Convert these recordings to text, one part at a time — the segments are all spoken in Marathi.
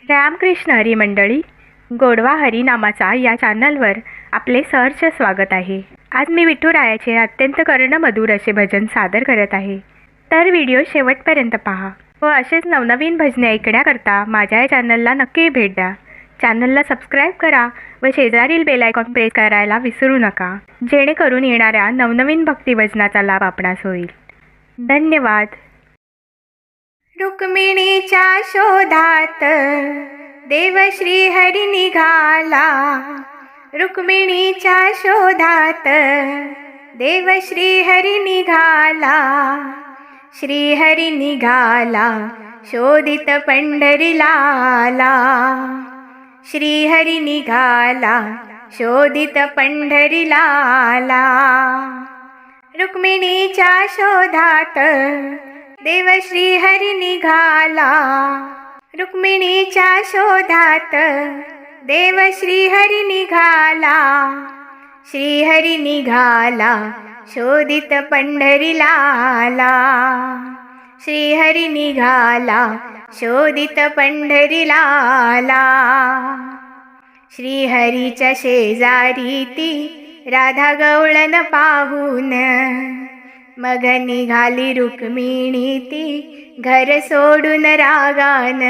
रामकृष्ण हरी मंडळी, गोडवा हरी नामाचा या चॅनलवर आपले सहर्ष स्वागत आहे। आज मी विठुरायाचे अत्यंत कर्णमधुर असे भजन सादर करत आहे, तर व्हिडिओ शेवटपर्यंत पहा व असेच नवनवीन भजने ऐकण्याकरता माझ्या या चॅनलला नक्की भेट द्या। चॅनलला सबस्क्राईब करा व शेजारील बेल आयकॉन प्रेस करायला विसरू नका, जेणेकरून येणाऱ्या नवनवीन भक्ती भजनाचा लाभ आपणास होईल। धन्यवाद। रुक्मिणीच्या शोधात देव श्री हरी निघाला, रुक्मिणीच्या शोधात देव श्री हरी निघाला, श्री हरी निघाला शोधित पंढरीला आला, श्री हरी निघाला शोधित पंढरीला आला। रुक्मिणीच्या शोधात देव श्री हरी निघाला, रुक्मिणीच्या शोधात देव श्री हरी निघाला, श्री हरी निघाला शोधित पंढरीला आला, श्री हरी निघाला शोधित पंढरीला आला। श्री हरीच्या शेजारी ती राधा गवळण पाहून, मग निघाली रुक्मिणी ती घर सोडून रागान,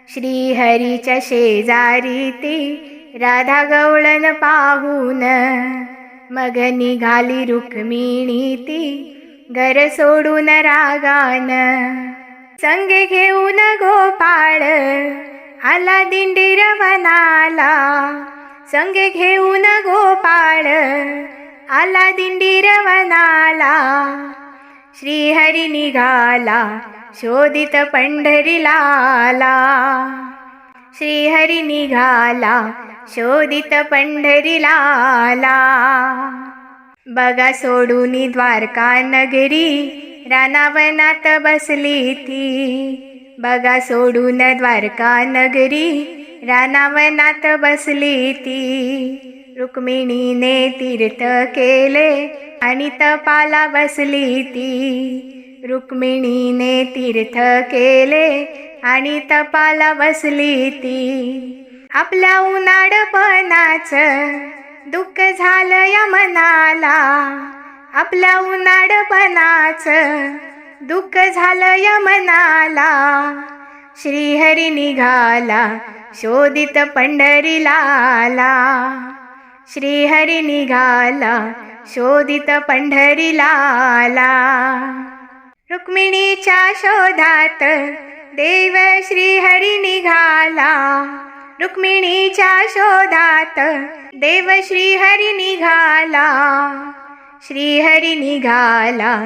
श्री हरीच्या शेजारी ती राधा गवळण पाहून, मग निघाली रुक्मिणी ती घर सोडून रागान। संग घेऊन गोपाळ आला दिंडीर वनाला, संग घेऊन गोपाळ आला दिंडीर वनाला, श्री हरी निघाला शोधित पंढरीला आला, श्री हरी निघाला शोधित पंढरीला आला। बगा सोडून द्वारका नगरी रानावनात बसली ती, बगा सोडून द्वारका नगरी रानावनात बसली ती, रुक्मिणीने तीर्थ केले आणि तपाला बसली ती, रुक्मिणीने तीर्थ केले आणि तपाला बसली ती। आपल्या उनाडपणाचं दुःख झालं या मनाला, आपल्या उनाडपणाचं दुःख झालं या मनाला, श्री हरी निघाला शोधित पंढरीला आला, श्री हरी निघाला शोधित पंढरीला आला। रुक्मिणीच्या शोधात देव श्री हरी निघाला, रुक्मिणीच्या शोधात देव श्री हरी निघाला, श्री हरी निघाला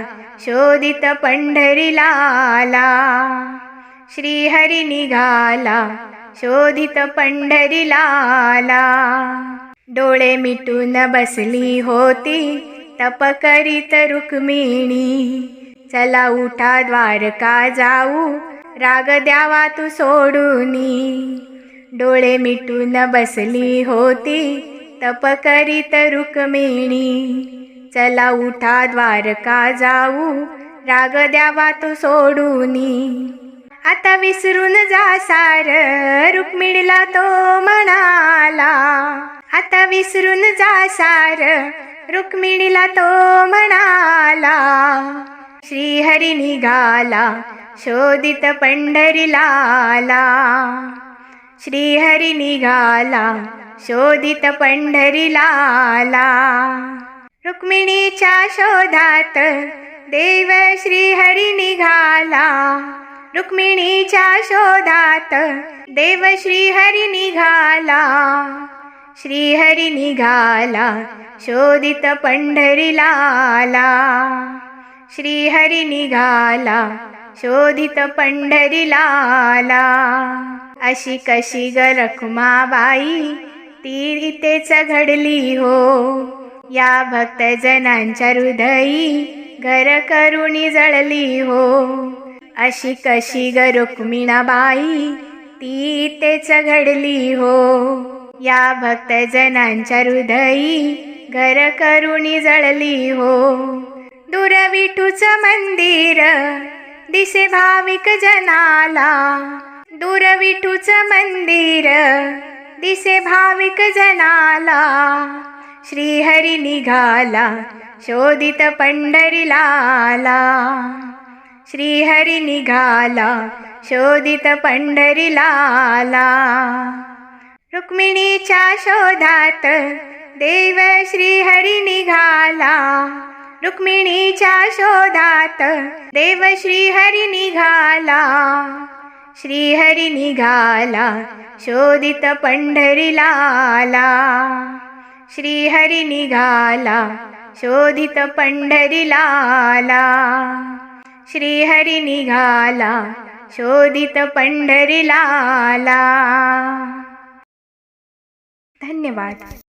शोधित पंढरीला आला, श्री हरी निघाला शोधित पंढरीला आला। डोळे मिटून बसली होती तप करीत रुक्मिणी, चला उठा द्वारका जाऊ राग द्यावा तू सोडूनी। डोळे मिटून बसली होती तप करीत रुक्मिणी, चला उठा द्वारका जाऊ राग द्यावा तू सोडूनी। आता विसरून जा सार रुक्मिणीला तो म्हणाला, आता विसरून जा सार रुक्मिणीला तो म्हणाला, श्री हरी निघाला शोधित पंढरीला आला, श्री हरी निघाला शोधित पंढरीला आला। रुक्मिणीच्या शोधात देव श्री हरी निघाला, रुक्मिणीच्या शोधात देव श्री हरी निघाला, श्री हरी निघाला शोधित पंढरीला आला, श्री हरी निघाला शोधित पंढरीला आला। अशी कशी ग रखुमाबाई ती इथेच घडली हो, या भक्तजनांच्या हृदयी घर करुणी जळली हो। अशी कशी ग रुक्मिणाबाई ती इथेच घडली हो, या भक्तजनांच्या हृदयी घर करुणी जळली हो। दूर विठूचं मंदिर दिसे भाविक जनाला, दूर विठूच मंदिर दिसे भाविक जनाला, श्रीहरी निघाला शोधित पंढरीलाला, श्रीहरी निघाला शोधित पंढरीलाला. रुक्मिणीच्या शोधात देव श्रीहरी निघाला, रुक्मिणीच्या शोधात देव श्रीहरी निघाला, श्रीहरी निघाला शोधित पंढरीलाला, श्रीहरी निघाला शोधित पंढरीलाला, श्रीहरी निघाला शोधित पंढरीलाला. धन्यवाद.